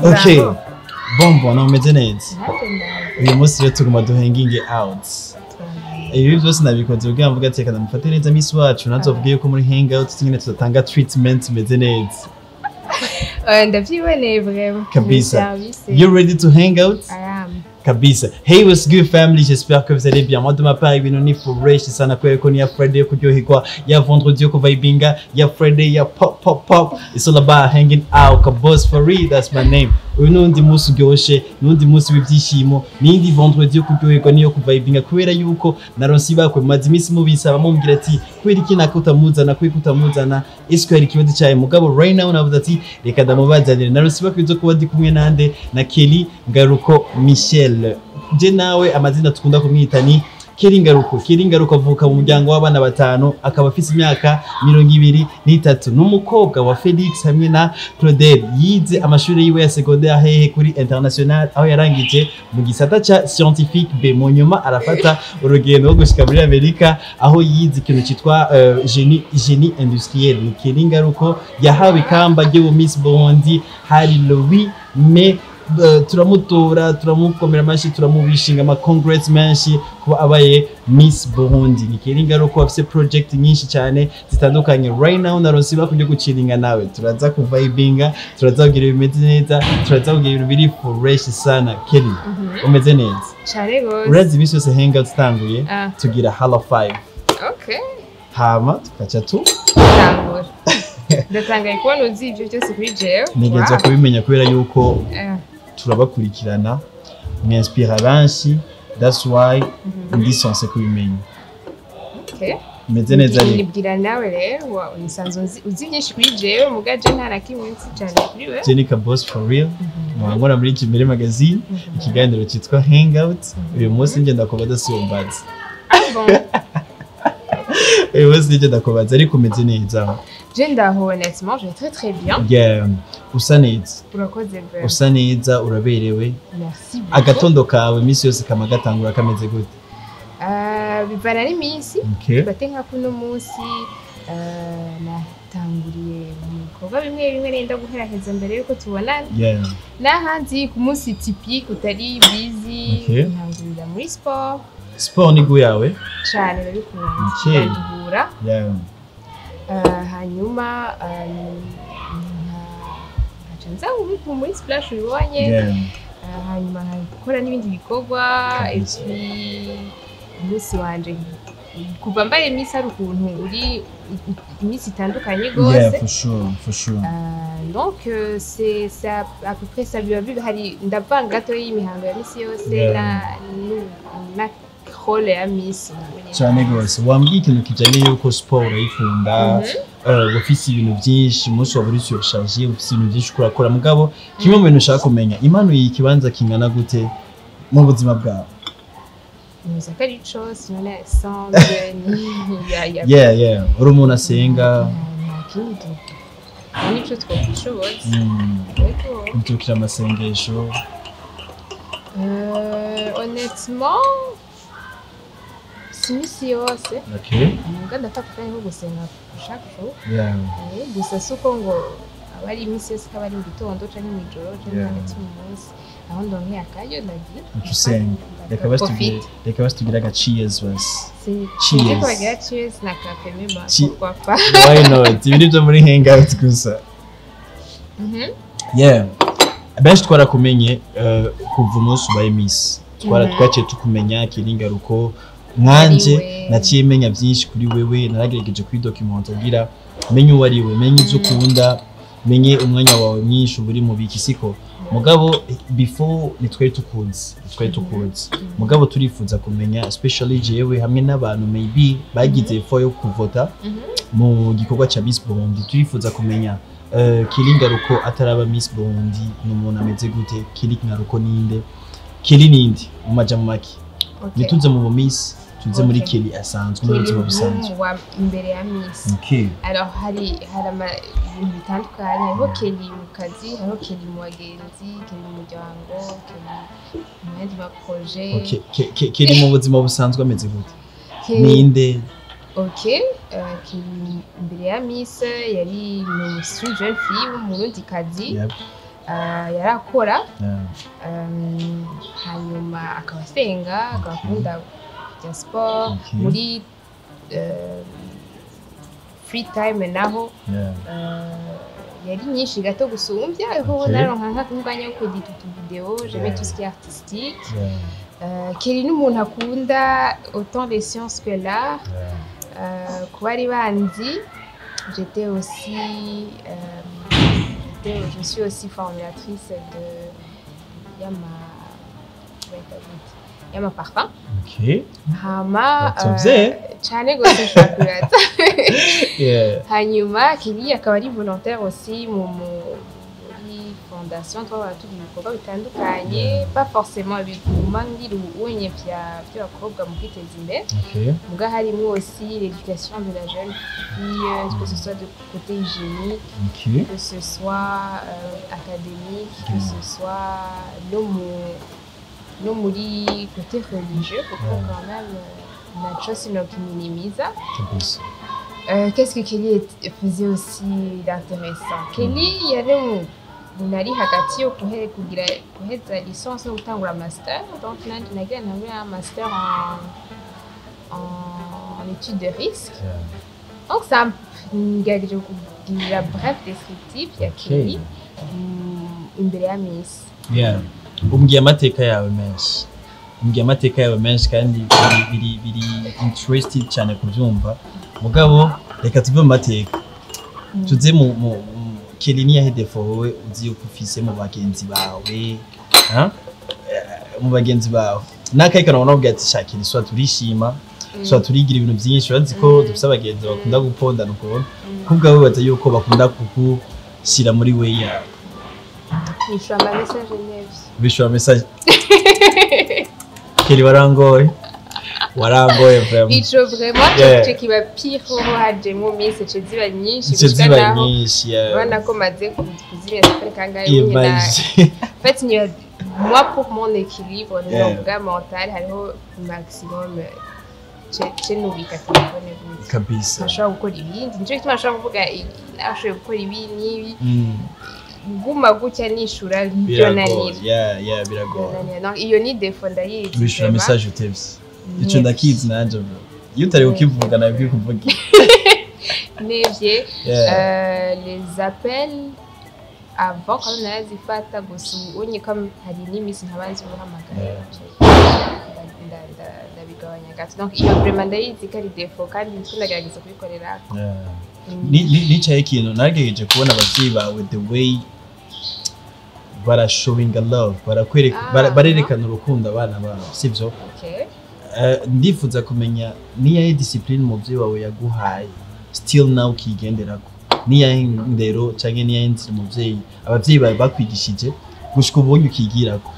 Okay, bon, ameze neza. Uyu munsi rero tuguma duhanginge out. Ibi byose nabikoze ubwo mvuga ati kana mufate neza miss wacu nazovugiye ko muri hangout nyine tudatanga treatment imeze neza. Ndavyiboneye vraiment. Kabisa. You ready to hang out? I am. Kabisa. Hey, what's good family? J'espère que vous allez bien. Moi de ma part, ibintu ni fresh sana ko ni ya Friday kuryoherwa, ya vendredi ko vibinga, ya Friday ya pop. It's all about hanging out. Kabos for real, that's my name. Uyu nundi musi uryoshe, nundi musi w'ivyishimo, nindi vendredi yo kuryoherwa niyo kuvibinga kubera yuko naronsi bakwe maze imisi mubisaba mumbwira ati kubera iki nakutamuzana kutamuzana isiko hari kibazo cyaye mugabo right now navuze ati reka ndamubazanire naronsi bakwe zo kuba ndi kumwe nande na Kelly Ngaruko Michel. Je nawe amazina tukunda kumwita ni Kelly Ngaruko avuka mu muryango w'abana batanu akaba afise imyaka 23 n'umukobwa wa Felix hamwe na Claudel. Yize amashuri yiwe ya secondaire hehe kuri international aho yarangije mu gisata ca scientifique B. Mu nyuma arafata urugendo rwo gushika muri Amerika aho yize ikintu citwa génie industriel. Ni Kelly Ngaruko yahawe ikamba ryo Miss Burundi hari le 8 mai. Turamutora turamukomera amashi turamubishinga ama congrats menshi kuba abaye Miss Burundi. Ni Kelly Ngaruko afise project nyinshi cyane zitandukanye right now naronsi bakujye guciringa nawe turaza kuvibinga turaza kugira ibimeze neza turaza kugira ibintu biri fresh sana. Kelly umeze neza cyane gose urazi bisi yose hangout zitanguye tugira hala 5 okay hama tukaca tangura ndatangaye kubona uzi ibyo cyose kuri jewe nigeze kubimenya kubera yuko turabakurikirana ni inspire benshi that's why ndi sense kubimenya. Okay meze neza rero nibwira nawe rero unisanzwe uzi byinshi kuri jewe mugaje nta nakimwe cyane kuri we Jenica boss for real mwangora muri Kimere magazine ikiganiro cyitwa hangout uyu munsi nje ndakobaza siyombaza et wose nje ndakobaza ariko meze neza. Honnêtement, je vais très bien. Yeah, usa neza. Urakoze bwa. Usa neza uraberewe. Merci beaucoup. Agatondo kawe misi yose kama gatangura kameze gute? Bivana n'imisi. Okay. Batenga kuno munsi natanguriye mu bikorwa bimwe nenda guheraheza mbere yuko tubonana. Yeah. Nahanzi ku munsi typique utari busy. Okay. Ntangurira muri sport. Sport ni guyawe? Cyane babikunda. Okay. Yeah. Hanyuma nza ubu muri splash ubonye hanyuma nkora n'ibindi bikorwa umunsi wanje kuva mbaye Miss ari ukuntu uri Miss itandukanye gose. Yeah, for sure. Donc c'est ça à peu près ça biba hari ndavanga gato y'imihango ya Miss yose na role ya Miss cyane gose. Wambwiye ikintu kijanye yuko sport urayikunda ufise ibintu byinshi umunsi wa buri surcharge ufise ibintu byinshi kurakora mugabo kimwe mu bintu ushaka kumenya impano y'ikibanza kingana gute mu buzima bwawe? Muzakari chose none ensemble yeah uri umuntu asenga nico twashoboye mutukira amasengesho honnêtement simisi yose. Okay. Muga ndafata nko gusenga chaque jour. Yeah. Gusa suko ngo abari iminsi yose kaba ari mu gitondo canke mw'ijoro canke hagati mu munsi aho ndonke akayo ndagira ucusenga reka basitubwira aga cheers basi cheers ko bagira cheers na cafe mema pourquoi pas why not ibindi byo muri hangout gusa yeah abenshi twarakumenye kuva umunsi ubaye miss twaciye tukumenya Kelly Ngaruko nkanje naciye menya byinshi kuri wewe naragerageje kuri document agira menye uwo ari we menye ibyo ukunda menye umwanya wawe mwinshi uburi mu biki siko mugabo before nitwe tukunze mugabo turifuza kumenya especially jewe hamwe n'abantu maybe bagize for yo kuvota mu gikorwa cha Miss Burundi turifuza kumenya Kelly Ngaruko ataraba Miss Burundi n'umuntu ameze gute Kelly Ngaruko ninde Kelly ninde mu majambo make nituze mu Miss tuze muri Kelly asanzwe n'ubuzima busanzwe imbere ya Miss alors hari ibintu bitandukanye hariho Kelly mu kazi hariho Kelly mu bagenzi Kelly mu muryango Kelly mu yandi ma projet Kelly mu buzima busanzwe ameze gute ninde Kelly imbere ya Miss yari mu jeune fille w'umurundi kazi yarakora hanyuma akabasenga akakunda ya sport muri free time naho yari nyinshi gato gusumbya aho naronka nk'umwanya wo kudita video j'aimais tout ce qui est artistique Kelly n'umuntu akunda autant les sciences que l'art kuba ari banzi j'étais aussi je suis aussi formulatrice de Yama parfum. Hama cyane gose shakura. Hanyuma Kelly akaba ari volontaire aussi muri fondation atubwira ibikorwa bitandukanye pas forcément ibiguma ngira ubunye by'abakobwa mu kwiteza imbere. Muga harimo aussi l'éducation de la jeune fille que ce soit de côté hygiénique que ce soit académique que ce soit no muri côté religieux kuko quand même nacho sino kiminimiza qu'est-ce que Kelly faisait aussi d'intéressant Kelly yari munari hagati yo kuheza licence no gutangura master donc nagira un master en études de risque donc ça ngerageje kugira bref descriptif ya Kelly imbere ya Miss umbwiye amateka yawe menshi kandi biri interested cyane kubyumva mugabo reka tuve mu mateka tuze mu Kelly ni yahe defo wowe uzi uko ufise mu bagenzi bawe mu bagenzi bawe nakaye kana ubona ati shakira iswa turishima so turigira ibintu byinshi urazi ko dufite abagenzi bakunda gupondana ukubona kubwawe baza yuko bakunda kukushyira muri we yawe Bishwa message Kelly warangoye vraiment ico vraiment cyo kiba pire ho haje mu minsi ziba nyinshi bana ko maze kuzimya safari kangaye nyina fait moi pour mon équilibre donc mental hariho maximum cyo nubika telefone kabisa ashaka gukora ibindi nico kituma ashaka kuvuga ashaka gukora ibi nibi guma gutya nishura biragoye biragoye donc iyo ni defo ndayizi bishura message utevye ico ndakizi nanje bro iyo utari ukivuga nawe kwikuvuga nevye les appels avant quand on a zifata gusa unye kam hari n'imisi ntabanzi guhamagara ndabigabanya gato donc iyo vraiment ndayizi kari defo kandi ndagerageza kubikorera nicaye ikintu naragejeje kubona abavyeyi bawe the way bara showing a love barerekana urukundo abana babo sivyo ndifuza kumenya niya discipline muvyeyi wawe yaguhaye still now kigenderako niya ndero canke niya nzira muvyeyi abavyeyi bawe bakwigishije gushika ubonye ukigirako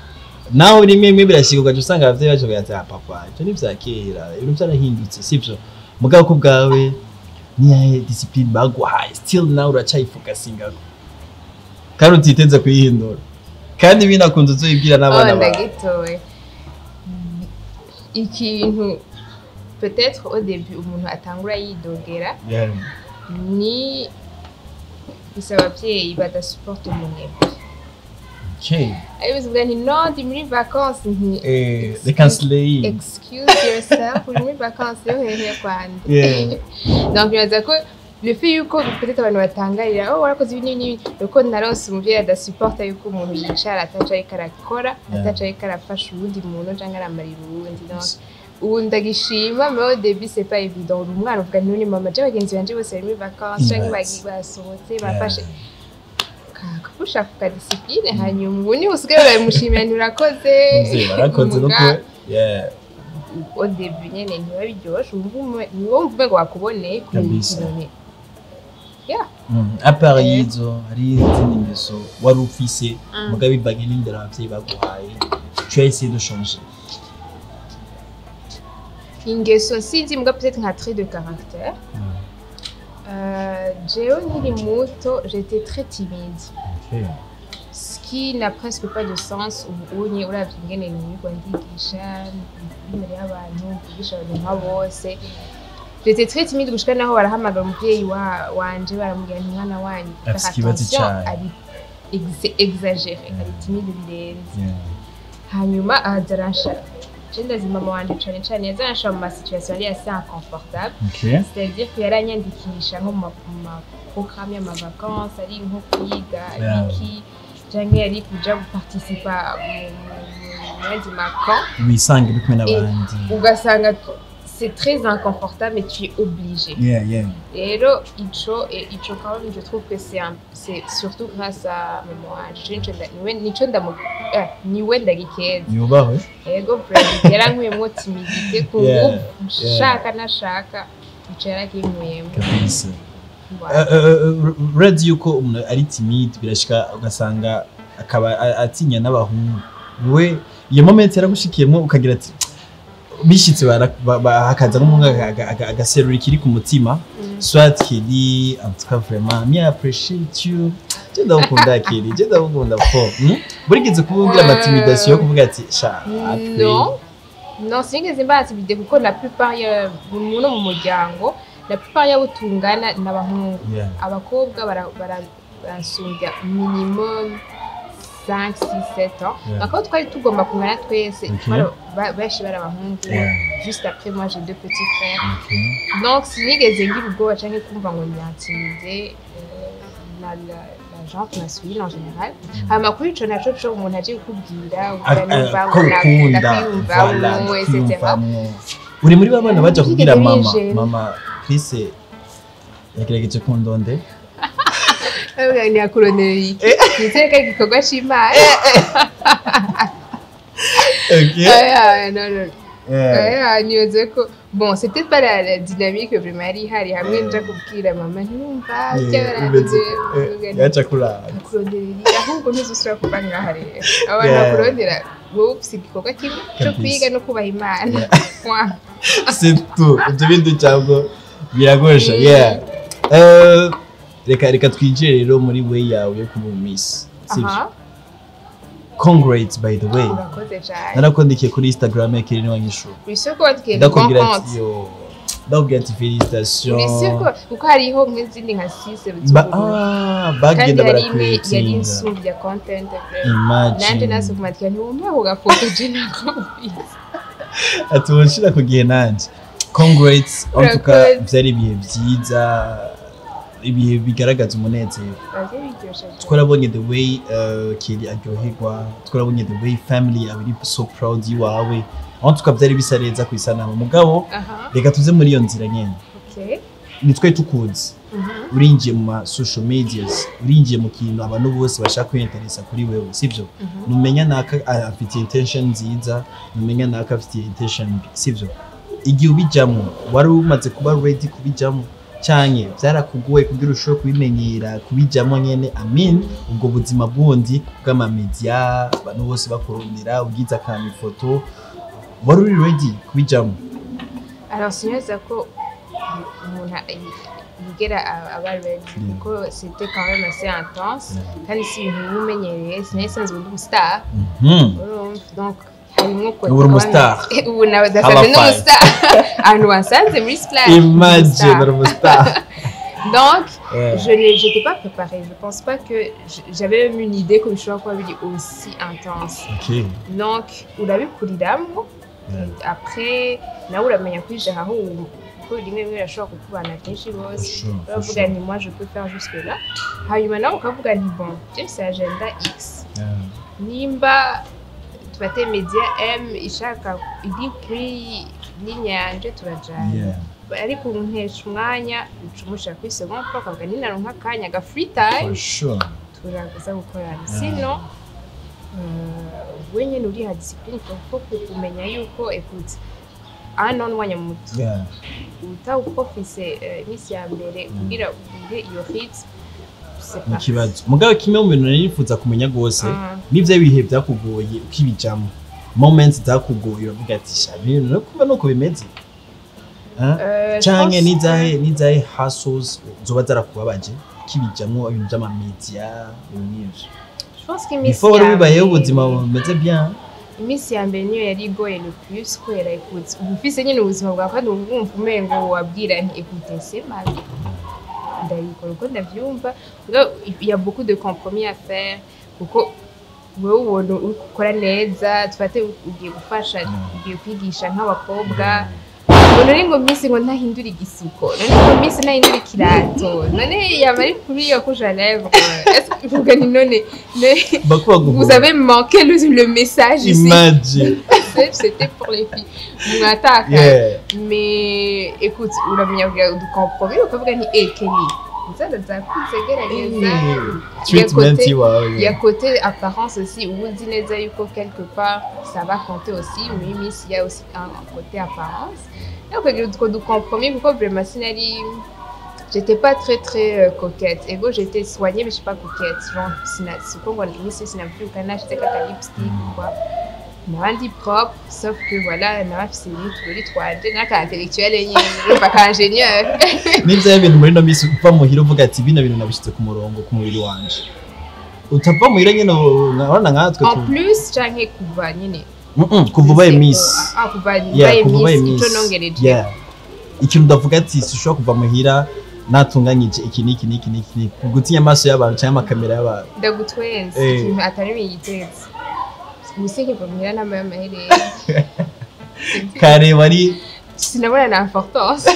naho rimwe birashika usanga abavyeyi baje bagaza papa icyo ni vyakera ibintu byarahindutse sivyo mugabo ko bwawe niya discipline baguhaye still now uracyayifocusingako kandi utiteze kuyihindura kandi binakunze uzibwira n'abana bawe ndagitoye ikintu peut-être au début umuntu atangura yidogera ni gusa ababyeyi badasupport umunebwe. Okay. Abivuga nti no ndi muri vacances nti They can slay. Excuse yourself, uri muri vacances yo hehe kwande. Donc biraza ko le fait yuko peut-être abantu batangarira warakoze ibi nini uko naronse umuvyeyi adasupporta yuko umuntu yicara ataca ariko arakora ataca ariko arafasha uwundi muntu canke aramarira uwundi. Donc ubu ndagishima mais au début c'est pas évident. Umwana uvuga nti mama je bagenzi banje bose bari muri vacances canke basohotse bafashe kakapusha kuka discipline hanyuma ubu ni usigaye uramushimira nturakoze barakoze nuko au début nyene ntibabiryoshe niwo mvume ngo wakubone kubinone apart yizo hari izindi ngeso wari ufise mugabe bivanye n'indero abavyeyi baguhaye tu as essayé de changer. Ingeso sinzi muga peut-être nka trait de caractère. Jewe nkiri muto j'étais très timide. Ce qui n'a presque pas de sens ubu unye uravye ingene niko ndigisha imbere y'abantu ndigisha abantu nka bose. J'étais très timide gushika naho barahamagara umuvyeyi wanje baramubwira nti mwana wanyu ari exagéré ari timide birenze. Hanyuma azaransha ndazi mama wanje cyane yazaransha mu situation ari assez inconfortable. C'est-à-dire que yaranyandikisha nko mu programme ya vacances ari nko kwiga iki jange yari kuja participer mu camp wisange bikumwe n'abandi ugasanga c'est très inconfortable mais tu es obligé. Rero ico quand même je trouve que c'est surtout grâce à maman wanje niwe ndagikeza yubawe yego brother yarankuyemo timidité ku nguvu shaka nashaka ico yarakinkuyemo kabisa. Ready yuko umuntu ari timide birashika ugasanga akaba atinya n'abahungu we iyo moment yaragushikiyemo ukagira ati bishitse hakaza n'umuntu agaserura ikiri ku mutima soit Kelly en tout cas vraiment me appreciate you je ndakunda Kelly je ndakunda fo burigeze kuvugira amatimidation yo kuvuga ati sha non singeze mbatimide kuko la plupart y'umuntu mu muryango la plupart y'abo tungana n'abahungu abakobwa barasumbya minimum 5, 6, 7 ans. Encore twari tugomba kungana twese benshi bari abahungu. Juste après moi j'ai 2 petits frères. Donc sinigeze ngira ubwoba canke kumva ngo nyatimide la gente masculine en général. Amakuru ico naco cyo umuntu aje kukubwira ukanumva ngo etc. Uri muri babana baje kubwira mama Chris yakirageje kundonde ni akurondera iki niteka igikorwa c'Imana. Niyoze ko bon c'est peut-être pas la dynamique vraiment ari hari hamwe nja kubwira mama ntumva cyaragize yacha kurara kurondera ahubwo ntuzusura kuba ngaha rero abantu kurondera wowe ufite igikorwa kimwe cyo kwiga no kubaha Imana. C'est tout ibyo bintu cyangwa biragosha reka twinjire rero muri way yawe yo kuba miss. Congrats by the way. Narakondikiye kuri Instagram ya Kelly Ngaruko. Bisoko watike compte. Ndakubwira ati félicitations. Bisoko kuko hariho nk'izindi nka 6 bagenda barakwita yari insubya content. Nanje naso kumatika ni umwe ugafoto je nakubise. Atushira ku gihe nanje. Congrats en tout cas byari bihe byiza. Ibihe bigaragaza umunezero. Twarabonye the way Kelly aryoherwa, twarabonye the way family yawe iri so proud yiwawe. En tout cas byari bisa neza ku isanama mugabo reka tuze muri iyo nzira nyene. Nitwe tukuzi. Urinjiye mu social medias, urinjiye mu kintu abantu bose bashaka kwinteresa kuri wewe, sivyo? Numenya naka afite intention nziza, numenya naka afite intention mbi, sivyo? Igihe ubijamo, wari umaze kuba ready kubijamo. Cyane byarakugoye kugira ushobora kubimenyera kubijamo nyene ubwo buzima bundi bw'ama media abantu bose bakurondera ugiza kandi ifoto wari uri ready kubijamo. Alors sinyoza ko umuntu yigera aba ready kuko c'était quand même assez intense kandi si ibintu umenyereye sinasanzwe ndi star donc uri umustar ubu nabadasanzwe n'umustar ahantu wasanze muri splash imagine uri umustar Donc, je n'étais pas préparée. Je pense pas que j'avais même une idée que je quoi aussi intense. Okay. Donc, on a vu pour après, là où la meilleure prise, j'ai ko rimwe rimwe rashobora kukubana kenshi rwose uravuga nti moi je peux faire jusque là hanyuma nawe ukavuga nti bon c'est agenda X nimba tufate media M ishaka iri kuri n'inyanje turajana ariko untesha umwanya ucumusha kuri second fois ukavuga ni naronka akanya ga free time turaguza gukorana sino wenyine uri ha discipline kuko kumenya yuko écoute non mwanya muto uta ukofise imisi ya mbere kugira ugire iyo hit ikibazo mugabe kimwe mu bintu nifuza kumenya gose nivyo bihe byakugoye ukibijamo moments zakugoye uvuga ati shabi no kuba nuko bimeze canke nizahe hustles zoba zarakubabaje kibijamo ibintu by'ama media n'ibyo je pense que imisi ya bibaye ubuzima bumeze bien imisi ya mbere niyo yari igoye le plus kwera écoute ufise nyine ubuzima bwa kandi ubumva umengo wabwira nti écoute c'est mal ndayikora uko ndavyumva il y a beaucoup de compromis à faire kuko wewe ubona ukora neza tufate ugiye gufasha ugiye kwigisha nk'abakobwa none ngo misi ngo ntahindura igisuko none ngo misi ntahindura ikirato none yamari kuri yo kuja lèvre est-ce que vous gagnez none vous avez manqué le message ici imagine c'était pour les filles m'attaque mais écoute uramenya du compromis ukavuga ni Kelly ça ça coûte gerageza il y a côté apparence aussi où dit neza yuko quelque part ça va compter aussi mais il y a aussi un côté apparence donc du compromis pourquoi vraiment sinari j'étais pas très coquette ego j'étais soignée mais je suis pas coquette genre c'est quoi c'est plus qu'un j'étais qu'un lipstick quoi Nandi propre, sauf que voilà, na fini tous les 3D, naka intellectuel et pas qu'ingénieur. Nivyo ibintu muri no misi uva muhira uvuga ati bino bintu nabishitse ku murongo ku mubiri wanje. Utava muhira nyene nabona nkatwe en plus canke kuva nyene. Kuva baye miss. Kuva baye miss ico nongereje. Yeah. Ikintu ndavuga ati sishobora kuva muhira natunganyije iki gutinya amaso y'abantu cyangwa amakamera y'abantu. Ndagutwenze ikintu atari biyitetse. Musi qui peut venir na amahera kare wari sinabona na importance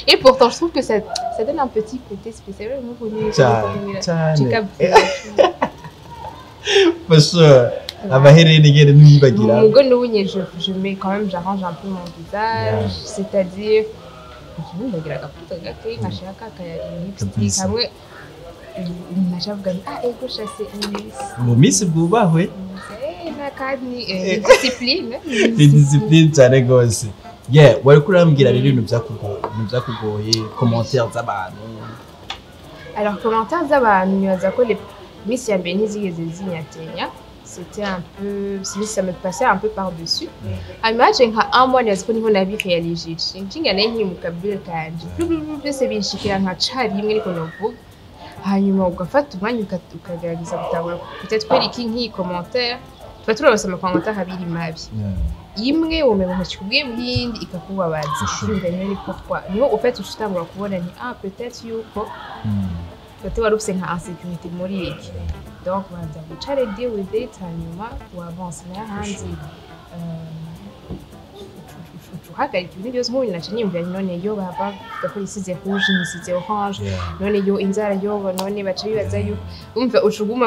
et pourtant je trouve que ça donne un petit côté spécial moi connu for sure amahera n'ingene nibagira mugo n'ubunye je mets quand même j'arrange un peu mon visage c'est-à-dire je ndagira gaputa gake nkashaka lipstick hamwe nashavuga ego chasse mu misi bwubahwe discipline cyane gose wari kurambwira rero ibintu byakugoye commentaires z'abantu alors commentaires z'abantu nyoza ko les misi ya mbere ntizigeze zinyatenya c'était un peu ça me passait un peu par dessus imagine nka un mois nyazi ko niho nabirealije nshinga nyimuka bure kanje byose binshikira nka cari imwe ariko novuga hanyuma ugafata umwanya ukagerageza gutangura peut-être kwereka nk'iyi commentaire tuba turabasoma commentaire abiri mabi imwe umenye nk'ikubwiye bindi ikakubabaza cyumva nyine pourquoi niho ufite ushitangura kubona ni peut-être yuko peut-être wari ufite nka insécurité muri iki donc banza gucare deal with it hanyuma wavance na hanze hagarika ibintu byose nk'ubu naca niyumvira none yo baba gakora isize rouge nisize orange none yo inzara yo none baca bibaza yuko umva ucuguma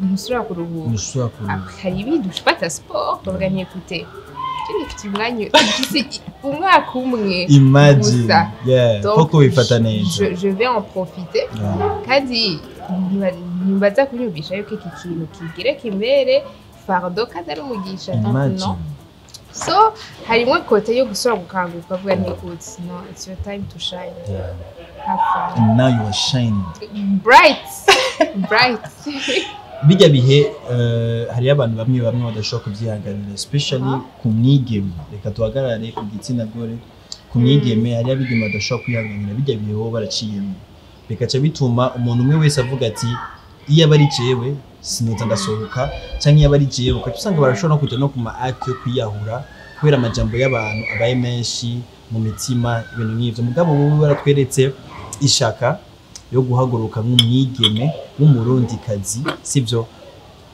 musura kuruhuka hari ibintu ushobata sport bavuga nti écoutez kindi mfite umwanya umwaka umwe imagine koko bifata neza je vais en profiter kandi nimbaza kunyumvisha yuko iki kintu kigire kimbere fardo kandi ari umugisha non so harimo kote yo gusora gukanguka avuga nti good no it's your time to shine have fun and now you are shining bright bijya bihe hari abantu bamwe badashobora kubyihanganira especially ku mwigeme reka tuhagarare ku gitsina gore ku mwigeme hari abigeme badashobora kwihanganira bijya bihe bo baraciyemo bikaca bituma umuntu umwe wese avuga ati iyo abari jewe sinoza ndasohoka cyangwa iyo abari jewe ukaca usanga barashobora no kujya no ku ma act yo kwiyahura kubera amajambo y'abantu abaye menshi mu mitima ibintu nk'ivyo mugabo wowe baratweretse ishaka yo guhaguruka nk'umwigeme w'umurundikazi sivyo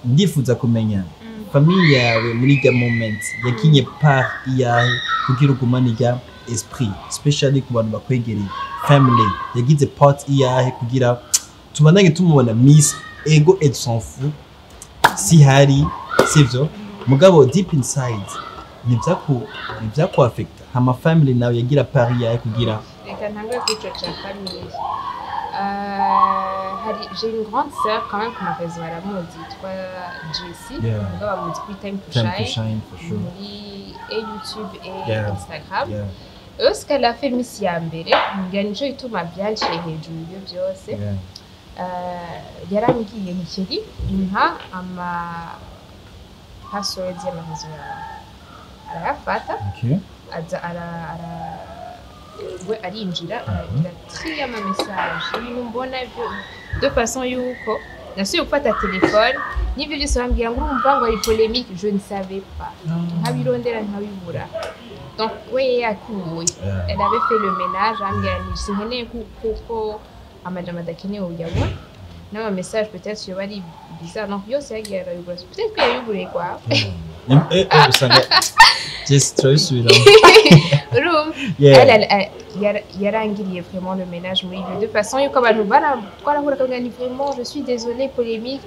ndifuza kumenya famille yawe muri the moment yakinye part iyahe kugira ugumane irya esprit especially ku bantu bakwegereye family yagize part iyahe kugira tubananye tumubona miss ego et s'en fout si hari sivyo mugabo deep inside nivyaku affect hama family nawe yagira part iyahe kugira reka ntangwe kwicoca famille j'ai une grande sœur quand même qu'on appelle Zaramoudi, Jessie, on va me Time to Shine for sure. Et YouTube et Instagram. Ce qu'elle a fait Miss Yambere, il y a une chose qui m'a bien chez Hejuru byose. Yarambwiye nkiri inka ama password y'amahezo arayafata. Aza we arinjira aragira triya ma message ibintu mbona byo de façon yuko nasuye gufata telefone n'ibyo byose bambwira ngo urumva ngo ari polémique je ne savais pas nkabirondera nkabibura donc we yakuye elle avait fait le ménage ambwira ni sinkeneye kuko amajama dakeneye uyabona n'ama message peut-être yo bari bizarre donc yose yagiye arayibura peut-être que yayibure quoi usanga just try to yarangiriye vraiment le ménage muri de façon yuko abantu twarahura kavuga ni vraiment je suis désolée polémique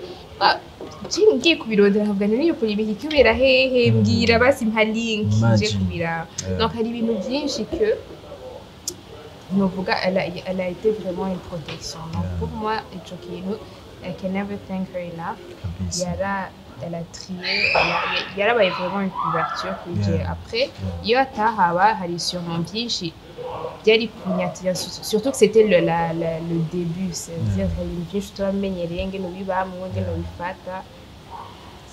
ngiye kubirondera nkavuga niyo polémique ikubera hehe mbwira basi mpa link je kubira donc hari ibintu byinshi que novuga elle a été vraiment une protection donc pour moi ico kintu I can never thank her enough elle a trié, elle a vraiment une couverture après iyo atahaba hari sûrement byinshi byari kunyatira surtout que c'était le début c'est-à-dire une byinshi turamenyereye ngene ubibamwe ngene ubifata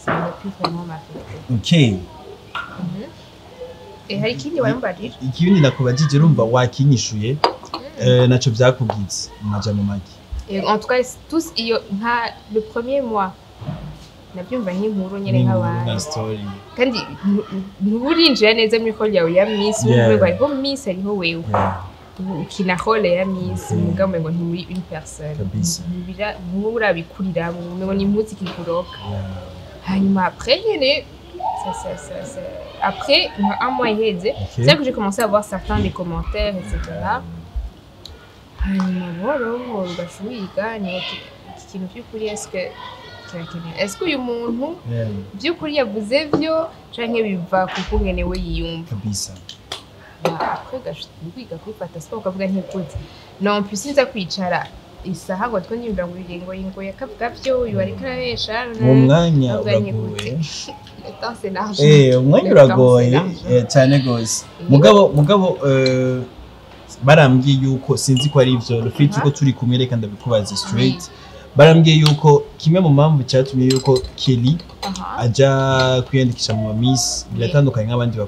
ça m'a pu vraiment m'affecter. Et hari ikindi wambajije ikindi nakubajije urumva wakinyishuye naco byakubwiza amajambo make en tout cas tous iyo nka le premier mois nabyumva nk'inkuru nyene nk'abantu kandi ntuburinjira neza muri hall yawe ya miss n'ubwo ariko miss ariho wewe ukina hall ya miss mugabo ngo nturi une personne bira nturabikurira ngo ni impuzi kikuroka hanyuma après nyene ça après un mois iheze c'est que j'ai commencé à voir certains des commentaires etc. hanyuma boro bashubiga ni ikintu cy'ukuri est-ce que uyu muntu by'ukuri yavuze byo canke biva kuko ngene we yiyumva kabisa après gashwiga kwifata siporo kavuga ntikuze non plus nza kwicara isaha ngo twonyimba ngo ingo yakavuga byo uyu ari karabesha mu mwanya uragoye c'est l'argent umwanya uragoye cyane gose mugabo barambwiye yuko sinzi ko ari ivyo rufite uko turi kumwe reka ndabikubaza straight barambwiye yuko kimwe mu mpamvu cyatumye yuko Kelly aja kwiyandikisha mu miss biratandukanye nk'abandi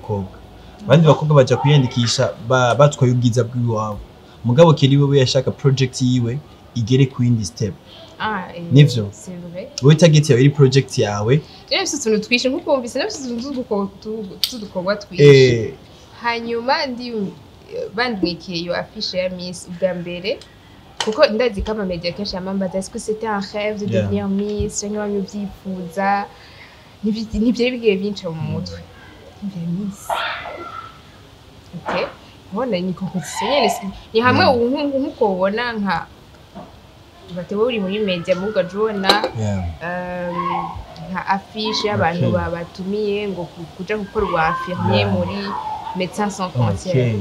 bakobwa baja kwiyandikisha batwaye ubwiza bw'iwabo mugabo Kelly wewe yashaka project yiwe igere ku yindi step nivyo c'est vrai wowe target yawe iri project yawe nefse tuntu twishe nkuko wumvise nefse tudukobwa twishe hanyuma ndi bandwikiye yo affiche ya miss ubwa mbere kuko ndazi kama media kenshi amambaza est-ce que c'était un rêve de devenir miss cyangwa yipfuza nibyo bigiye byinshi mu mutwe miss okay bona ni competition nyene ni hamwe nkuko ubona nka batewe uri muri media muga jona nka affiche y'abantu babatumiye ngo kuja gukora affirmer muri Médecins sans frontières.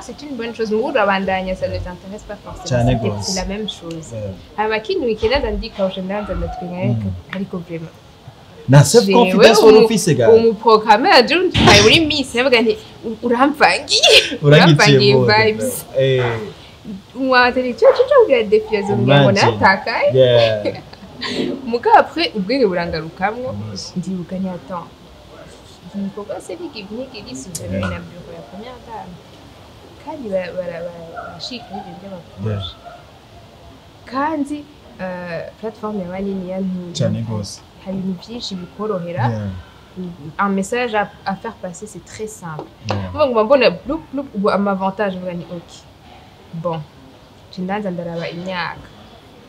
C'est une bonne chose. Nous, abandanya, ça ne les intéresse pas forcément. C'est la même chose. Alors, qui nous écrit dans dit quand je n'ai pas de trouver quelque vraiment. Na self confidence on office gars. On programme à June, I will miss. C'est vrai que uramfangi vibes. Moi, tu regardes des filles au milieu on attaque. Yeah. Muga après ubwenge burangarukamwo ndibukanye attends. Pourquoi c'est lui qui venait qui dit si vous avez une bureau la première dame kandi barashika ibyo bakoresha kandi plateforme ya banini ya cyane gose hari ibintu byinshi bikorohera un message à faire passer c'est très simple ngo mbona blup un avantage ngani OK bon tindanza ndaraba imyaka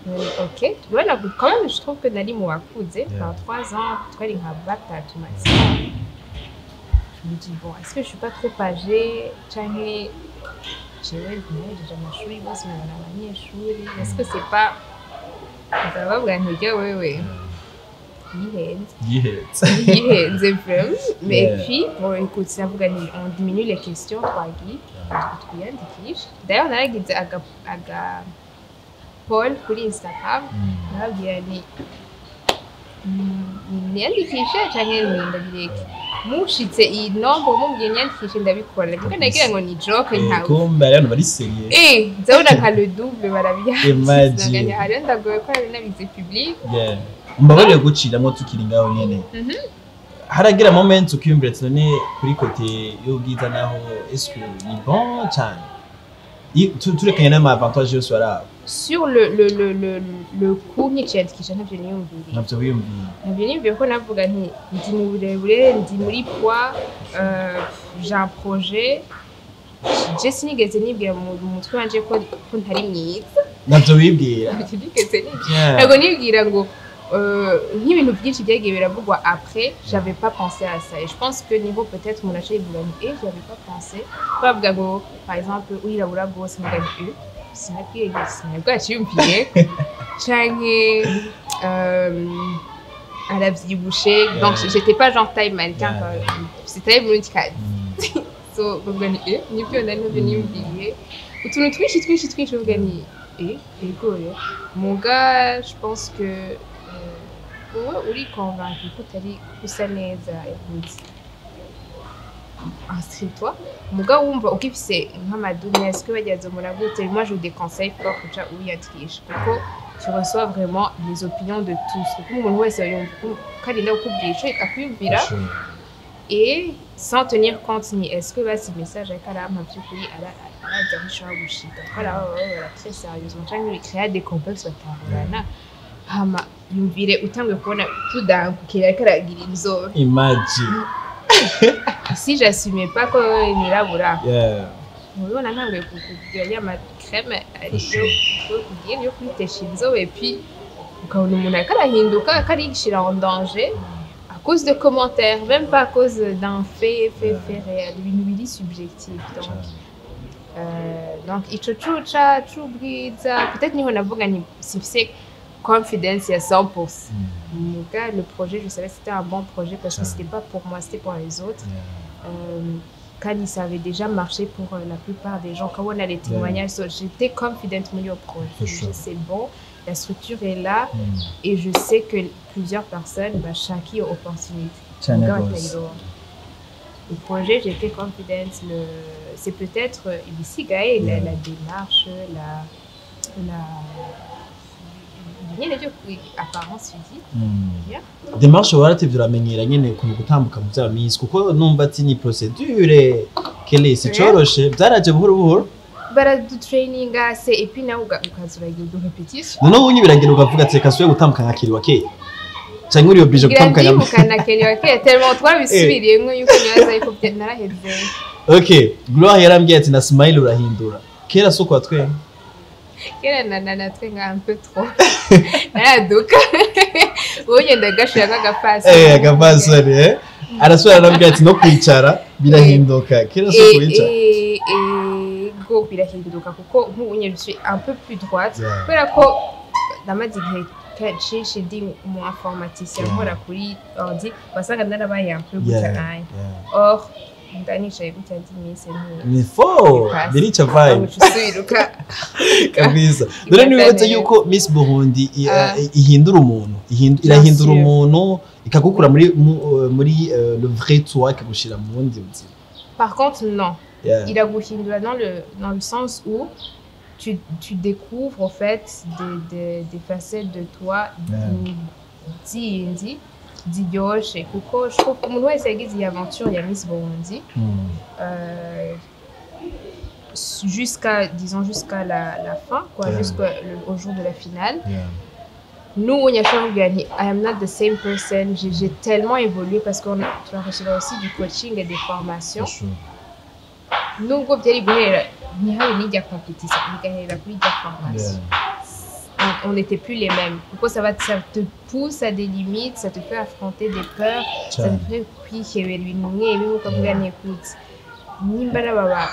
Ok, voilà, quand même, je trouve que nari mu bakuze, dans 3 ans, twari nka batatu maximum. Je me dis, bon, est-ce que je suis pas trop âgée? Canke, jewe ntihejeje amashuri bose nkabona abanyeshuri. Est-ce que c'est pas... Bakaba bavuga nti ujya wewe yihenze vraiment. Mais puis, bon, écoute, sinavuga nti on diminue les questions, twiyandikishe. D'ailleurs, naragize aga Paul kuri Instagram, nababwira nti niyandikishe canke ndabireke. Mushitse iyi nombre mubwiye nyandikishe ndabikora. Kuko nagira ngo ni joke ntawe. Kumbe abantu bari serieux. Ndabona nka le double barabiyaje. Imagine. Hari ndagoye ko ari nabize public. Mbabarire guciramwo tukiri ngaho nyene. Haragira moment ukiyumvira tsone kuri côté y'ubwiza naho est-ce que ni bon cyane. Turekanye n'amavantage yose wara. Sur le coup n'icyandikisha ntabyo niyumvira. Ntabyo wiyumvira. Ntabyo niyumvira ko navuga nti ndi mu burebure, ndi muri poids, j'ai un projet. Je sinigeze nibwira mu mutwe wanje ko ntari mwiza. Ntabyo wibwira. Ntabwo nibwira ngo nk'ibintu byinshi byagiye biravugwa après, j'avais pas pensé à ça. Et je pense que niveau peut-être mon achat j'avais pas pensé. Bavuga ngo par exemple uyirabura bwose ngani sinabwiyumviye canke aravyibushe, donc j'étais pas genre taille mannequin, c'était Burundi kadi. So bavuga ni nibyo nabyo niyumviye utuntu twinshi bavuga ni égoye. Mon gars, je pense que wowe uri convaincu ko utari usa neza yavuze. Inscris-toi. Muga wumva ukifise nk'amaduni, est-ce que bageze muragute? Moi je vous déconseille pas kuja uyandikisha kuko tu reçois vraiment les opinions de tous. Kuko umuntu wese yumva kandi ndaho kubwisha akuyumvira et sans tenir compte ni est-ce que basi message akarama byukuri araza gushaka gushika. Voilà, très sérieusement. Cyangwa uri créer des complexes batangurana. Hama yumvire utangwe kubona tudankukira karagira inzobe. Imagine. Si j'assumais pas ko nirabura. Mubona ntanguye kugira yama crème ariyo kugira yo kwitesha inzobe et puis ukabona umuntu akarahinduka akarishira en danger à cause de commentaires, même pas à cause d'un fait réel, ibintu biri subjectif. Donc ico cuca c'ubwiza peut-être niho navuga nti sifise confidence à 100%. Mon gars, le projet, je savais que c'était un bon projet parce que c'était pas pour moi, c'était pour les autres. Quand ça avait déjà marché pour la plupart des gens, quand on a les témoignages, j'étais confidente au projet. Je sais c'est bon, la structure est là et je sais que plusieurs personnes, chacun a opportunité. Le projet, j'étais confidente. C'est peut-être ici, Gaël, la démarche, apparence physique. Démarche warativye uramenyera nyene ku gutambuka mu bya minsi kuko numva ati ni procedure Kelly si coroshe byaraje buhoro baradutraininga se et puis nawe ukazuragira du repetition. None ubu nyibiragira ukavuga ati kasuye gutambuka nka Kelly wake cyangwa uri oblige gutambuka nka Kelly wake tellement twabisubiriyemo yuko nyaza yuko naraheze. Okay, Gloire yarambwiye ati na smile urahindura kera soko watwe kera natwe nka un peu trop naraduka ubuye ndagashira nk'agapasi agapasari arasubira arambwira ati no kwicara birahinduka kera soko wicara go birahinduka kuko nk'ubunye je suis un peu plus droite kubera ko namaze igihe cyinshi ndi mu informaticien nkora kuri ordi basanga narabaye un peu gutanaye or ndanishaye gutya ndimise ni fo birica vibe usubiruka kabisa dore niwetse yuko Miss Burundi ihindura umuntu irahindura umuntu ikagukura muri le vrai toi ikagushira mu wundi buzima. Par contre non, iraguhindura dans le sens où tu découvres en fait des facettes de toi d'Idioshe kuko je trouve que umuntu wese yagize aventure ya Miss Burundi jusqu'à la fin quoi, jusqu'au jour de la finale. Nous on y a fait I am not the same person, j'ai tellement évolué parce qu'on a reçu aussi du coaching et des formations. Nubwo byari guhera ntihabe n'ijya competition bigahera kuri ijya formation. on n'était plus les mêmes. Pourquoi ça te pousse à des limites, ça te fait affronter des peurs, ça te fait kwihebera ibintu nk'ibi ukavuga n'écoute nimba n'ababa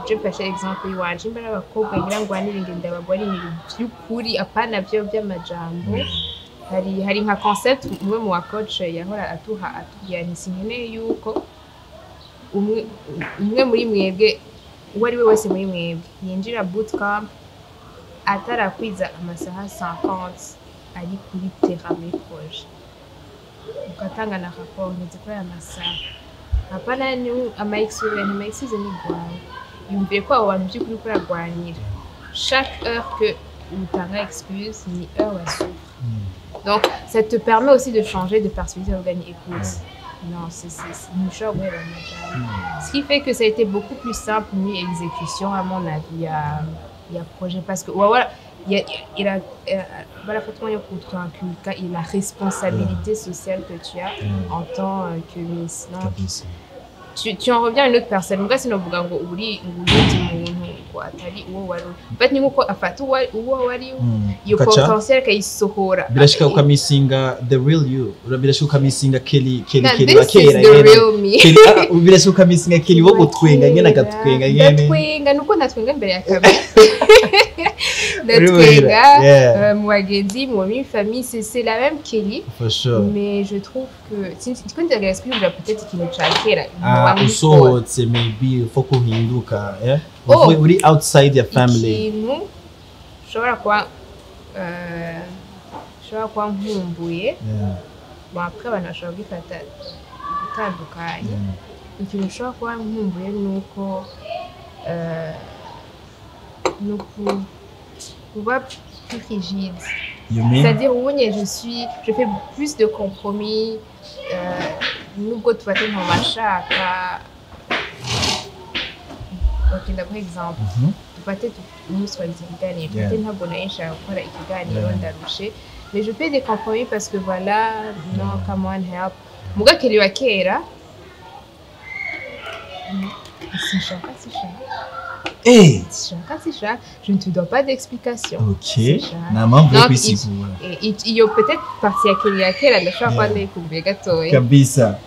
je mfashe exemple iwanje nimba n'abakobwa ngira ngo anirinde ndabagwa ari ibintu by'ukuri apana byo by'amajambo hari nka concept umwe mu wa coach yahora atubwira nti sinkeneye yuko umwe muri mwebwe uwo ari we wese muri mwebwe yinjira bootcamp atarakwiza amasaha 50 ari kuri terrain muri projet ukatanga na rapport nzikora amasaha hapana ni ama-excuse ni gwawe yumviye ko abo bantu by'ukuri kuragwanira chaque heure que utanga excuse ni heure à souffre. Donc ça te permet aussi de changer de perspective organique. Écoute, non, c'est une chose, ouais, ce qui fait que ça a été beaucoup plus simple ni exécution à mon avis. Il y a projet parce que voilà, il a voilà fortement il la responsabilité sociale que tu as en tant que Miss. Tu en reviens à une autre personne. Muga sinovuga ngo uri umuntu atari uwo wari. But ni nkuko afata uwo wari iyo potentiel kayisohora. Birashika ukamisinga the real you. Birashika ukamisinga Kelly bakera yene. Birashika ukamisinga Kelly wo gutwenga nyene agatwenga nyene. Ndatwenga nuko ndatwenga imbere ya kamera. Ndatwenga mu bagenzi mu famille c'est la même Kelly. For sure. Mais je trouve que si tu connais l'explique peut-être qu'il est chakera. Usohotse maybe fo kuhinduka uri outside your family ikintu ushobora kuba nkumbuye bapfa abantu bashobora gufata gutandukanye ikintu ushobora kuba nkumbuye nuko kuba plus rigide. C'est-à-dire je fais plus de compromis nubwo tubate mu mashaka. Ok, par exemple, tubate umunsi wa ikiganiro tubate ntabwo nayishaka gukora ikiganiro ndarushe, mais je fais des compromis parce que voilà, non, come on, help. Muga Kelly wa kera sinshaka je ne te dois pas d'explication. Ok, na mpamvu yo kwisigura. Iyo peut-être partie ya Kelly ya kera ndashaka kwa ndikumbuye gatoya kabisa.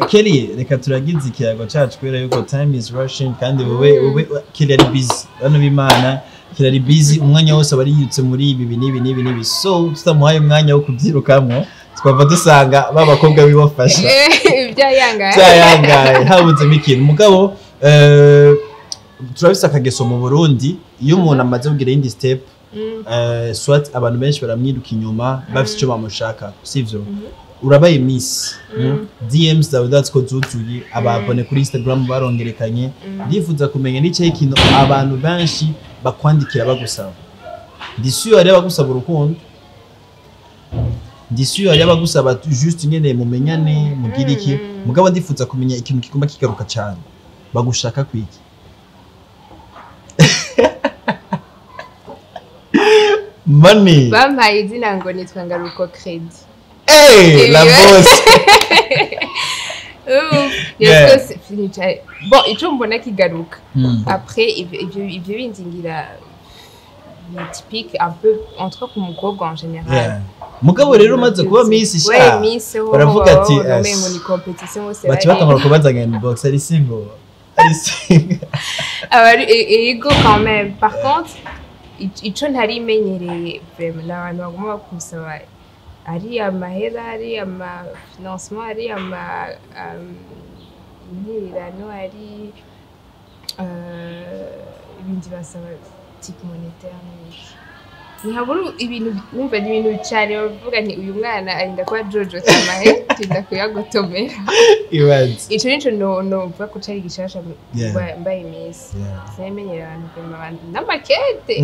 Kelly, reka turagize ikiyago cyacu kubera yuko time is rushing kandi wowe Kelly ari busy. Bano bimana Kelly ari busy umwanya wose abari yutse muri ibi nibi so tutamuhaye umwanya wo kubyirukamwo twava dusanga babakobwa bibafasha. Byayangaye habuze ikintu mugabo turabisa akageso mu Burundi iyo umuntu amaze kugira indi step soit abantu benshi baramwiruka inyuma bafite icyo bamushaka sivyo urabaye Miss DMs zawe datsko zuzuye ababone kuri Instagram barongerekanye ndifuza kumenya n'icyo ikintu abantu benshi bakwandikira bagusaba ndisuyo ari bagusaba urukundo ndisuyo ari bagusaba juste nyene mumenyane mugira iki mugabo ndifuza kumenya ikintu kigomba kigaruka cyane bagushaka kwiki. Money. Bampaye izina ngo nitwa Ngaruko Credit. Hey, la boss. Bon, icyo mbona kigaruka. Après, ibyo binzingira typique un peu entre ku mukobwa en général. Mugabo rero umaze kuba Miss sha. Baravuga ati ni competition wose. Bati batamara kubazanya inbox ari single. Ego quand même. Par contre, icyo ntari menyereye n'abantu baguma bakusaba ari amahera ari amafinancement ari impirirano ari ibindi basaba type monétaire ntihabura ibintu wumva ni ibintu cyane bavuga nti uyu mwana arinda kuba Jojo amahera tinda kuyagotomera icyo nico no vuga ko cyari gishasha mbaye Miss semenyera abantu kwema abantu n'amakete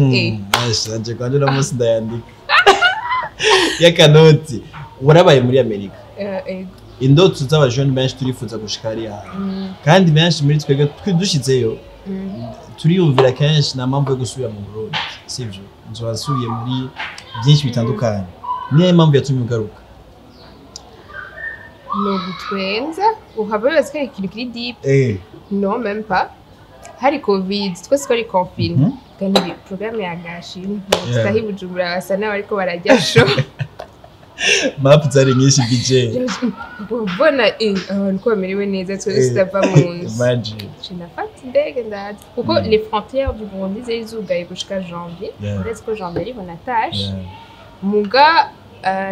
anje kandi no musi ndayandika yakanoti warabaye muri Amerika indoto z'abajone benshi turifuza gushika hariya kandi benshi muri twebwe twidushizeyo turiyumvira kenshi na mpamvu yo gusubira mu Burundi sivyo nzwasubiye muri byinshi bitandukanye niyo mpamvu yatumye ugaruka no gutwenza uhabaye ikintu kiri deep non même pas hari covid twese twari confiné kandi programme ya gashi tutahi Bujumbura basa nawe ariko barajya show map zari nyinshi DJ ubona abantu bamerewe neza twese tutava mu nzu imagine sinafata indege ndaza kuko les frontières du Burundi zizugaye gushika janvier uretse ko janvier ari bonatage muga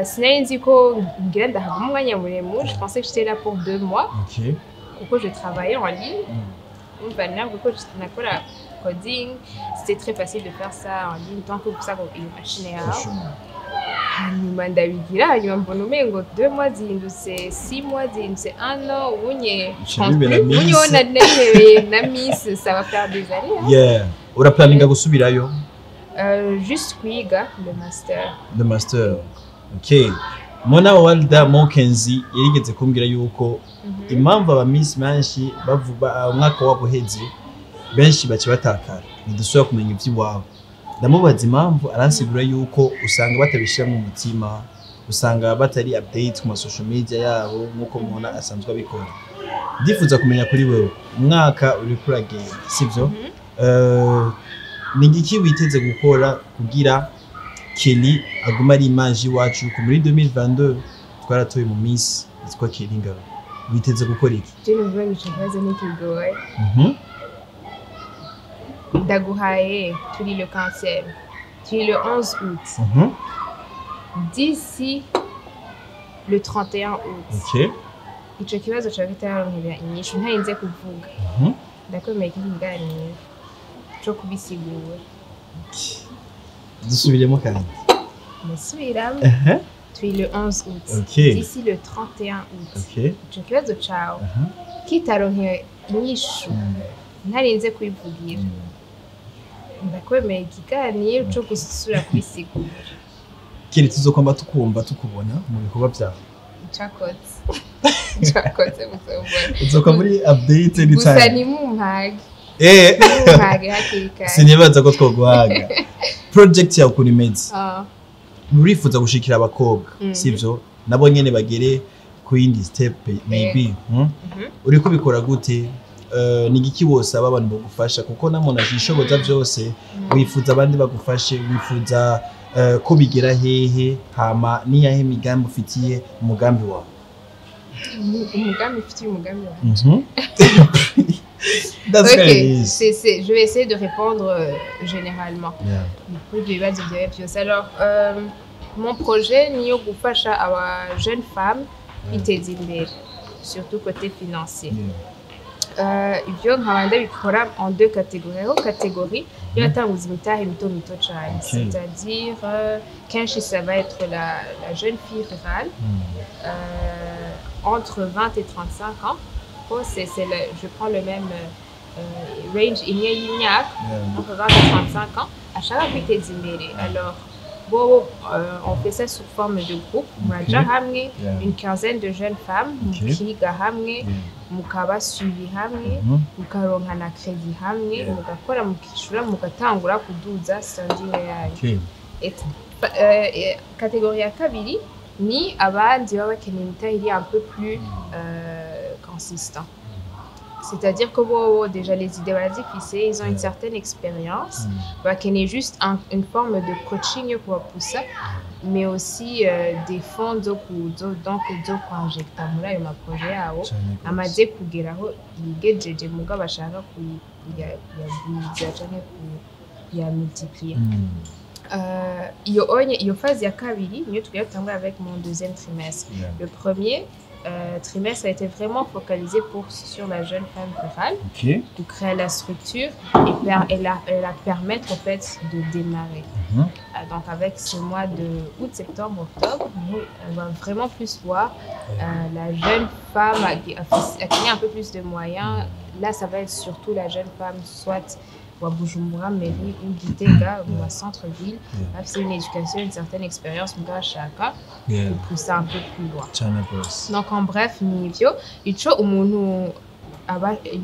sinari nzi ko ngira ndahaguma umwanya muremure je pensais que j'étais là pour 2 mois kuko je travaillais en ligne kuko nakora coding c'était très facile de faire ça en ligne tant que ça une machine hanyuma ndabigira hanyuma mbona umengo 2 mois zihindutse 6 mois zihindutse 1 an unye ona nehebeye na miss ça va faire des années ura planninga gusubirayo juste kwiga le master okay Mona Walda Mokenzi yarigeze kumbwira yuko impamvu aba miss manshi bavuba umwaka wabo heze benshi bace batakara ndusubira kumenya ivy'iwabo ndamubaza impamvu aransigura yuko usanga batabishira mu mutima usanga batari update ku social media yabo nkuko Mona asanzwe abikora ndifuza kumenya kuri wewe umwaka uri kuragenda sivyo nigiki witeze gukora kugira Kelly aguma ari image wacu ku muri 2022 twaratoye mu miss yitwa Kelly Ngaruko witeze gukora iki je numva bicaza n'ikigoye Daguhaye, tu lis le cancer. Tu lis le 11 août. D'ici le 31 août. Ok. Ico kibazo cyabitaronke inyishu ntarinze kuvuga. Ndakomeye kinganira. Cyo kubisigura. Dusubiremo kandi. Musubiramo. Tu lis le 11 août. Okay. D'ici le 31 août. Ok. Ico kibazo cyawe. Kitaronke inyishu. Ntarinze kubivugira. Ndakwemeye ikiganiro cyo gusura kubisigura. Kiri tuzokomba tukumva tukubona mu bikorwa byawe. Chakotse muzobona. Uzoka muri update anytime. Gusa ni mumpage. Mumpage hakirika. Sinibaza ko twoguhaga. Project yawe kuri meze. Urifuza gushikira abakobwa, sivyo? Nabo nyene bagere ku yindi step maybe. Uri kubikora gute? Nigiki bose abantu bagufasha kuko namona jishoboza byose wifuza abandi bagufashe wifuza ko bigera hehe hama niyahe migambi ufitiye umugambi wawe umugambi wawe je vais essayer de répondre généralement pour les bases de bios alors mon projet ni yo gufasha aba jeunes femmes biteza imbere surtout côté financier ibyo nkabanda bikora en 2 catégories yo atanguza imitahe mito cyane c'est-à-dire kenshi ça va être la jeune fille rurale entre 20 et 35 ans je prends le même range y'imyaka entre 20 et 35 ans ashaka kwiteza imbere alors on fait ça sous forme de groupe muraja hamwe une quinzaine de jeunes femmes mukiga hamwe mukaba suivi hamwe mukaronka na credit hamwe mugakora mukishura mugatangura kuduza standing yayo catégorie ya kabiri ni abandi baba bakeneye imitahe un peu plus consistant. C'est-à-dire que déjà les idées fixées, ils ont une certaine expérience, qu'il y ait juste une forme de coaching pour pousser, mais aussi des fonds donc injecter muri ayo projet yabo amaze kugeraho yigejeje muga bashaka kuyagwiza cyane kuyamultiplier. Iyo phase ya kabiri niyo tugiye gutangura avec mon deuxième trimestre. Le premier trimestre a été vraiment focalisé sur la jeune femme rurale, pour créer la structure et la permettre en fait de démarrer. Donc avec ce mois de août, septembre, octobre, on va vraiment plus voir la jeune femme qui a un peu plus de moyens. Là, ça va être surtout la jeune femme, soit à Bujumbura, mairie ou Gitega, ou à centre-ville. C'est une éducation, une certaine expérience, à chacun, pour pousser un peu plus loin. Donc en bref, il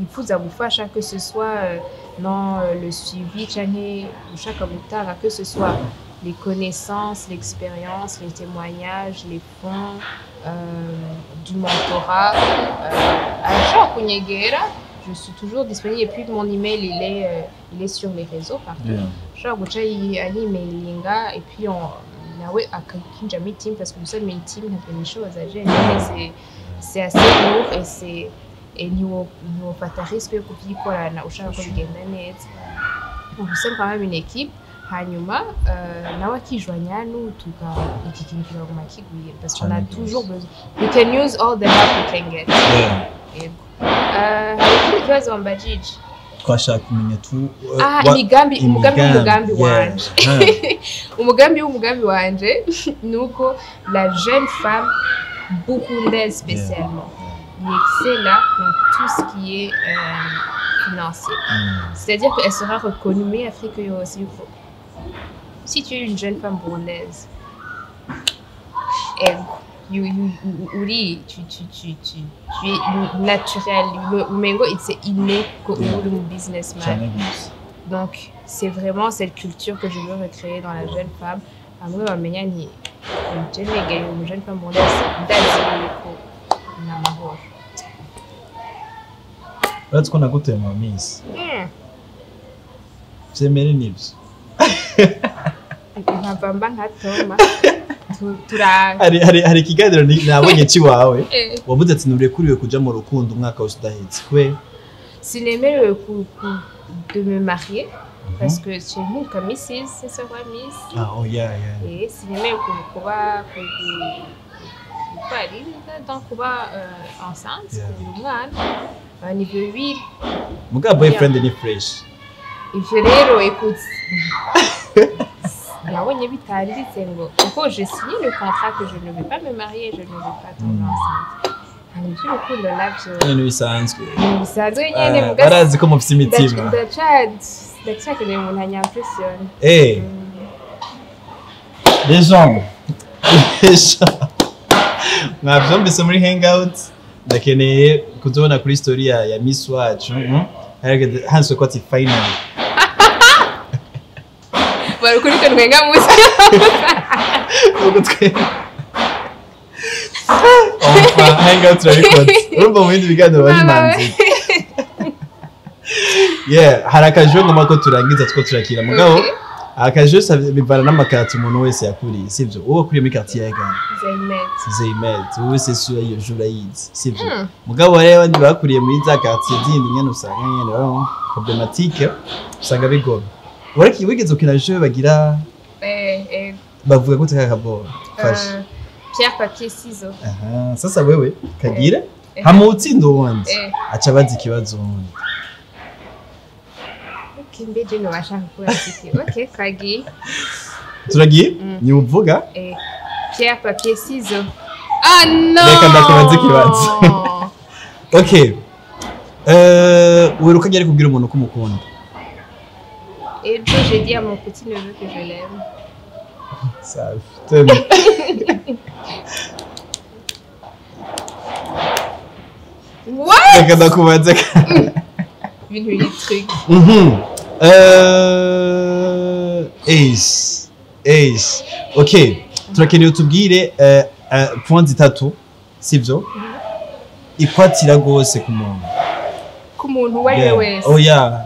faut avoir que ce soit dans le suivi, que ce soit les connaissances, l'expérience, les témoignages, les fonds, du mentorat, je suis toujours disponible et puis mon email il est sur les réseaux partout. Genre guca emailinga et puis on nawe akakinja meeting parce que nous sommes une team ntabwo nishoboza je c'est assez lourd et niwo fata risque yo kubyikorana ushaka ko bigenda neza. Nous sommes quand même une équipe. Hanyuma nawe akijwanya n'utuka iki kintu kiraguma kigwira parce qu'on a toujours besoin. We can use all the help we can get. Hari ikibazo wambajije twashaka kumenya tu umugambi wanje umugambi wanje nuko la jeune femme burundaise spécialement qui excelle dans tout ce qui est financier. C'est-à-dire qu'elle sera reconnue mais Afrique aussi. Si tu es une jeune femme burundaise, tu es naturel, c'est inné comme businessman. Donc c'est vraiment cette culture que je veux recréer dans la jeune femme. Amwe bamenya ni une jeune femme burundaise ndaziko n'amahoro. Uretse ko nagutema miss. Zemere nibyo. Nkavamba nkatoma hari ikiganiro nabonye kiwawe wavuze ati nurekuriwe kuja mu rukundo umwaka wose udahetse kwe sinemerewe de me marier parce que chez nous comme ici c'est ça Miss et sinemerewe kuba donc kuba enceinte umwana niveau 8 muga boyfriend ni fresh ivyo rero écoute nabonye bitariritse ngo kuko je signe le contrat que je ne vais pas me marier, je ne vais pas tomber enceinte. Nibyo urukundo nabyo ni bisanzwe nyene muga barazi ko mufite imitima ndachaka ni umuntu anyampressione les gens mwavyumvise muri hangout ndakeneye kuzobona kuri story ya Miss wacu hanswe ko ati finally barukuri ko nwenga musi ugutwe hangout record urumva mu bindi biganiro bari manzi harakaje ngoma ko turangiza two turakira mugabo akaje bivana n'amakati umuntu wese yakuriye sivyo uwo kuriye muri quartier ya Gana Zaymet uwo se sura iyo jura yizi sivyo mugabo rero abandi bakuriye muri za quartier zindi nyene usanga nyene baro problematique usanga bigora wariki wigeze ukina jeu bagira bavuga gute kakabo fashe pierre papier ciseaux sasa wewe kagira hamutsinda uwandi aca bazi ikibazo uwandi kimbeje no bashaka kuratiki okay kagiye turagiye ni uvuga pierre papier ciseaux no reka ndakubaza ikibazo okay wiruka ngere kubwira umuntu ko mukunda et puis j'ai dit à mon petit neveu que je l'aime ça what reka ndakubaza une truc Ace okay turakeneye utubwire point 3 sivyo ikwatira gose ku muntu wari wese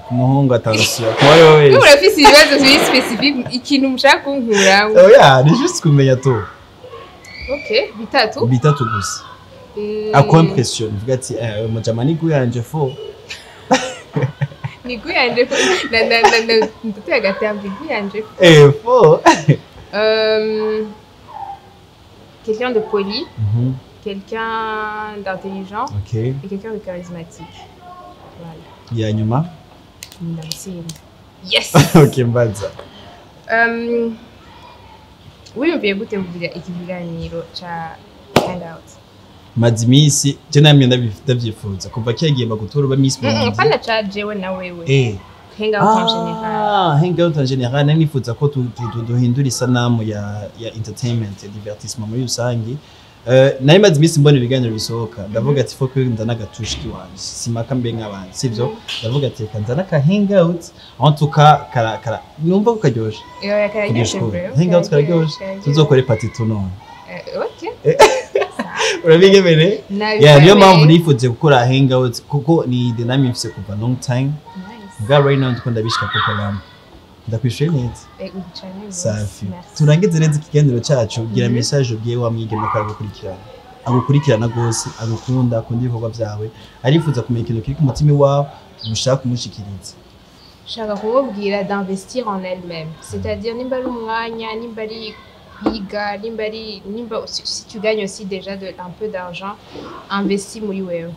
ku muhungu atangasiya ku wari wese urafise ibibazo biri specific ikintu mushaka kunkura ni juste kumenya to okay bitatu gusa ako impression vuga ati mujamani guyanje fo Niguyanje ndute agatambi guyanje fo quelqu'un de poli quelqu'un d'intelligent et quelqu'un de charismatique voilà ya nyuma yes okay mbaza wiyumviye gute kugira ikiganiro ca hangout Madimisi je namye ndavyifuza kuva cyagiye bagutora ba Miss Monde pana cha jewe na wewe hangout en général hangout en général nifuza ko duhindura isanamu ya entertainment ya divertissement muri usangi nari Madimisi mbona ibiganiro bisohoka ndavuga ati foko ndana gatushiki wanje simaka mbe nk'abandi sivyo ndavuga ati kanzana ka hangout en tout cas kara numva ukaryoshe karyoshye hangout kararyoshe tuzokore party tuno okay urabigemere niyo mpamvu nifuze gukora hangout kuko ni dynamic mfise kuva long time bwa right now ndikunda bishika kuko bamwe ndakwishuye neza safi turangize neza ikiganiro cyacu gira message ugiye wamwigema agukurikirana gose agukunda akunda ibikorwa byawe arifuza kumenya ikintu kiri ku mutima wawe ushaka kumushikiriza shaka kumubwira d'investir en elle-même c'est-à-dire nimba ari umwanya nimba ari kwiga nimba si tu gagnes aussi déjà un peu d'argent investis muri wewe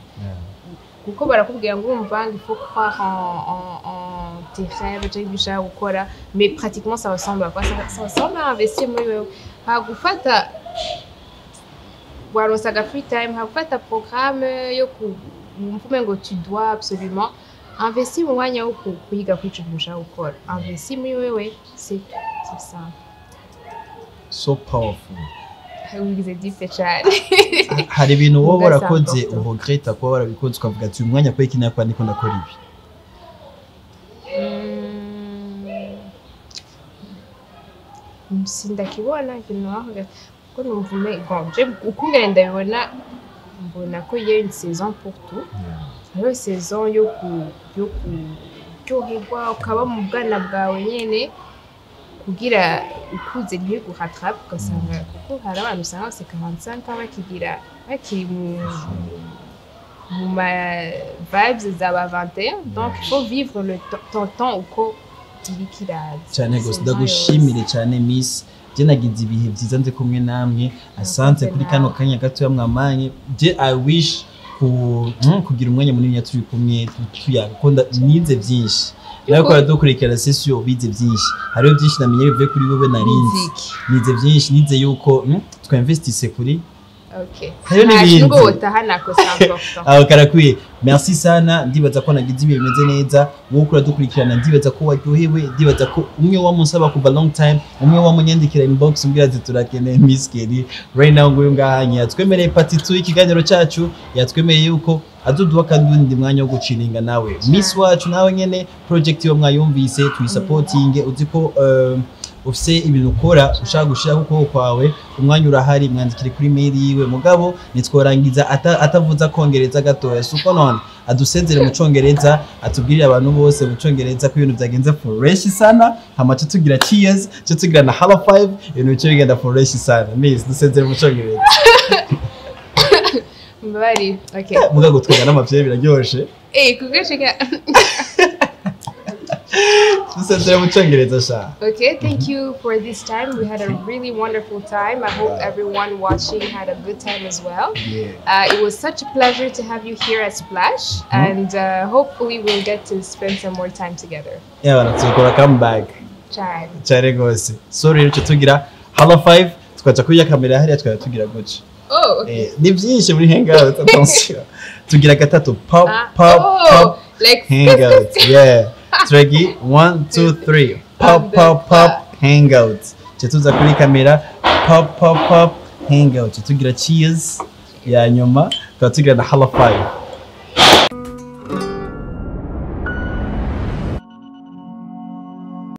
kuko barakubwira ngo urumva il faut croire en tes rêves tu ushaka gukora mais pratiquement ça ressemble à quoi ça ressemble à investir muri wewe hagufata waronsaga free time hagufata programme yo kumva ngo tu dois absolument investir mu mwanya wo kwiga kwica ushaka gukora investir muri wewe c'est ça so powerful wigize dipe cyane hari ibintu wowe warakoze uregreta kuba warabikoze ukavuga ati uyu mwanya ko iki nakora ndiko ndakora ibi sindakibona ikintu wavuga ko numvume je ukungene ndabibona mbona ko il y a une saison pour tout iyo saison yo kuryoherwa ukaba mu bwana bwawe nyene kugira ukuze ntiguhatrape ugasanga kuko hari abantu usanga bose 45 bakigira bakiri mu ma vibes z'aba 21 donc il faut vivre ton temps uko irikiraza cyane gose ndagushimire cyane miss je nagize ibihe byiza nze kumwe namwe asante kuri kano kanya gato yamwamanye je I wish kugira umwanya munini turi kumwe tuyakunda nize byinshi nawe ko dukurikira session bize byinshi hariyo byinshi namenye bivuye kuri wewe narinzi nize byinshi nize yuko twinvestise kuri okay hariyo n'ibindi ngo utahana ko important aho karakwiye merci sana ndibaza ko nagize ibihe bimeze neza wowe kura dukurikirana ndibaza ko waryohewe ndibaza ko umwe wamusaba kuva long time umwe wamunyandikira inbox umbwira ati turakene Miss Kelly right now nguyu ngahanye yatwemereye Ep.32 ikiganiro cyacu yatwemereye yuko aduduha kandi undi mwanya wo guciringa nawe Miss wacu nawe nyene project yo mwayumvise tuyisupportinge uziko ufise ibintu ukora ushaka gushira kuko kwawe umwanya urahari mwandikire kuri mail yiwe mugabo nitworangiza atavuza kongereza gatoya suko none adusezere mu congereza atubwirira abantu bose mu congereza ko ibintu byagenze fresh sana hamace tugira cheers cyo tugira na halo 5 ibintu cyo bigenda fresh sana Miss dusezere mu congereza mbari okay mugago twega n'amavye biraryoshe kugashika Okay, thank you for this time. We had a really wonderful time. I hope everyone watching had a good time as well. Yeah. It was such a pleasure to have you here at Splash, and hopefully we'll get to spend some more time together. Yeah, let's come back. Chare gose. Sorry, rero tugira halo 5 twacha kuya kamera hariya twaya tugira gutya. Oh, okay. Ni byinshi muri hangout attention. Tugira gatatu pop like hangout. Yeah. Tregi 1 2 3 pop hangout tuza kuri kamera pop hangout tugira cheers ya nyuma tugira na halo 5